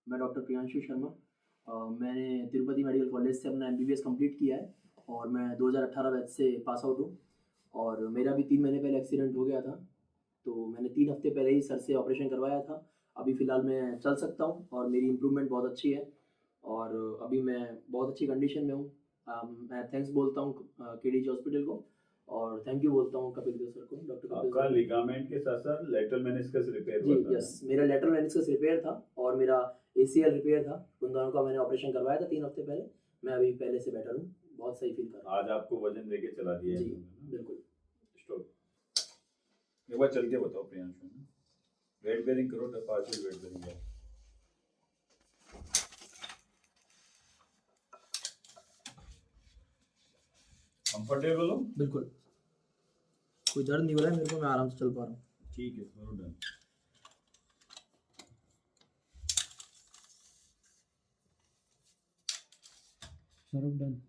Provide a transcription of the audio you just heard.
मैं डॉक्टर प्रियांशु शर्मा। मैंने Tirupati medical college से अपना MBBS कंप्लीट किया है और मैं 2018 बैच से पास आउट हूँ। और मेरा भी 3 महीने पहले एक्सीडेंट हो गया था, तो मैंने 3 हफ्ते पहले ही सर से ऑपरेशन करवाया था। अभी फ़िलहाल मैं चल सकता हूँ और मेरी इम्प्रूवमेंट बहुत अच्छी है और अभी मैं बहुत अच्छी कंडीशन में हूँ। मैं थैंक्स बोलता हूँ KDG हॉस्पिटल को और थैंक यू बोलता हूँ कपिल देव सर को, डॉक्टर कपिल। आपका लिगामेंट के साथ साथ लैटरल मेनिस्कस रिपेयर हुआ था? यस, मेरा लैटरल मेनिस्कस रिपेयर था और मेरा ACL रिपेयर था। उन दोनों का मैंने ऑपरेशन करवाया था 3 हफ्ते पहले। मैं अभी पहले से बेटर हूँ, बहुत सही फील कर रहा हूँ। आज आपको वजन देके चला दिया है? जी बिल्कुल। स्टॉप। एक बार चल के बताओ प्रियांशु, वेट बेयरिंग करो, तो पार्शियल वेट बेयरिंग है। कंफर्टेबल हो? बिल्कुल, कोई दर्द नहीं हो रहा है मेरे को, मैं आराम से चल पा रहा हूँ। ठीक है, करो डन। Sir done.